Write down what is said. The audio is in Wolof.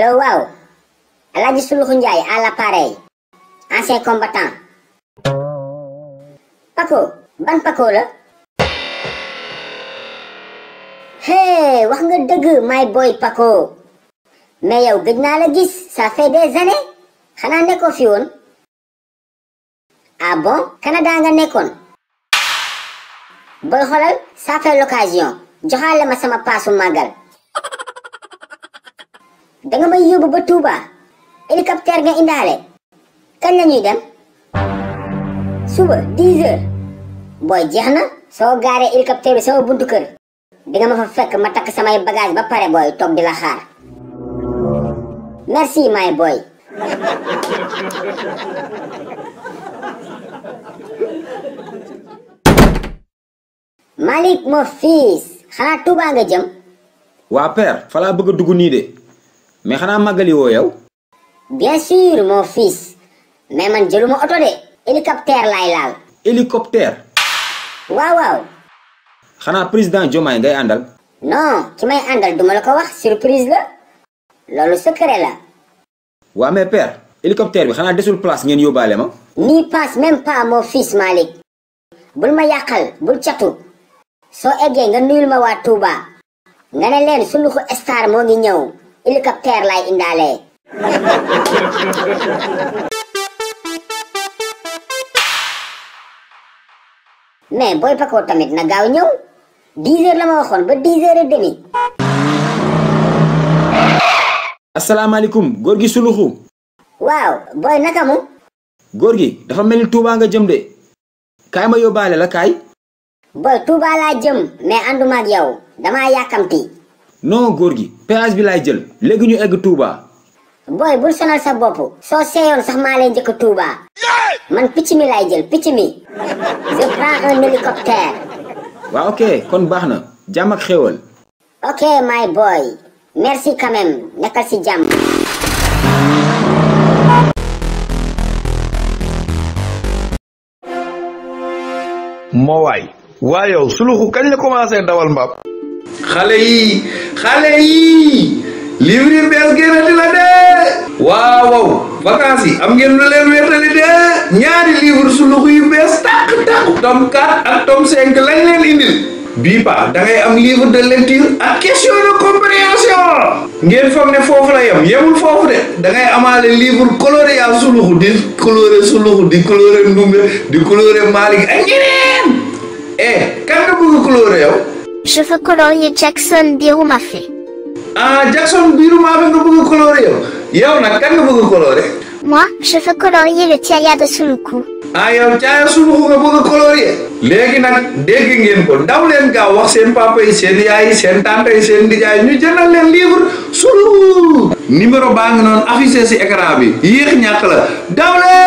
allo waaw Alaaji Souloukhou Ndiaye à l'appareil ancien combattant. Paco ban Paco la. hey wax nga dëgg my boy Paco mais yow gëj naa la gis ça fait des années xanaa nekkoo fi woon. ah bon Canada nga nekkoon. boy xoolal ça fait l'occasion joxaale ma sama paasu Magal. danga may yóbbu ba Touba hélicoptère nga indaale kañ la ñuy dem. suba 10 heures. booy jeex na soo gaaree hélicoptère bi sama buntu kër di nga ma fa fekk ma takk samay bagage ba pare booy toog di la xaar. merci my boy. Malick mon fils xanaa Touba nga jëm. waa père fa laa bëgg a dugg nii de mais xanaa màggali woo yow. bien sûr mon fils mais man jëluma oto de hélicoptère laay laal. hélicoptère. waaw waaw. xanaa président Diomaye ngay àndal. non ki may àndal duma la ko wax surprise la loolu secret la. waa mais père hélicoptère bi xanaa desul place ngeen yóbbaale ma. n'y passe même pas mon fils Malick bul ma yàqal bul catu soo eggee nga nuyul ma waa Touba nga ne leen Souloukhou star moo ngi ñëw hélicoptère lay indaale. mais booy Paco tamit na gaaw ñëw 10 heures la ma waxoon ba 10 heures et demi. asalaamaaleykum góor gi Souloukhou. waaw booy naka mu. góor gi dafa mel ni Touba nga jëm de kaay ma yóbbaale la kaay. booy Touba laa jëm mais ànduma ak yow damaa yàkkamti. non góor gi péage bi laay jël léegi ñu egg Touba. booy bul sonal sa bopp soo seeyoon sax maa lay njëkk Touba man picc mi laay jël picc mi je prends un hélicoptère. waaw ok kon baax na jàmm ak xéwal. ok my boy merci quand même nekkal ci jàmm. moo waay yow Souloukhou kañ la commencé dawal mbaam. xale yi livre yi bees génnati la de waaw vacances yi am ngeen lu leen wéetali de ñaari livre Souloukhou yu bees tàq tome 4 ak tome 5 lañ leen indil bii pa da ngay am livre de lecture ak question de compréhension ngeen foog ne foofu la yemul foofu de da ngay amaale livre coloré yaa Souloukhou di coloré Souloukhou di coloré Ndumbe di coloré Malick ak ñeneen kan nga bëgg coloré yow. Je veux colorier Jackson Birou-Mafé. ah Jackson Birou-Mafé nga bëgg coloré yow nag kan nga bëgg coloré. Moi, je veux colorier le Tiaya de Souloukhou. ah yow Tiaya Souloukhou nga bëgg colorier. léegi nag dégg ngeen ko daw leen gaaw wax seen papa yi seen yaay yi seen tante yi seen nijaay ñu jëndal leen livre Souloukhou. numéro baa ngi noonu affiché si écran bi yéex ñàkk la daw leen.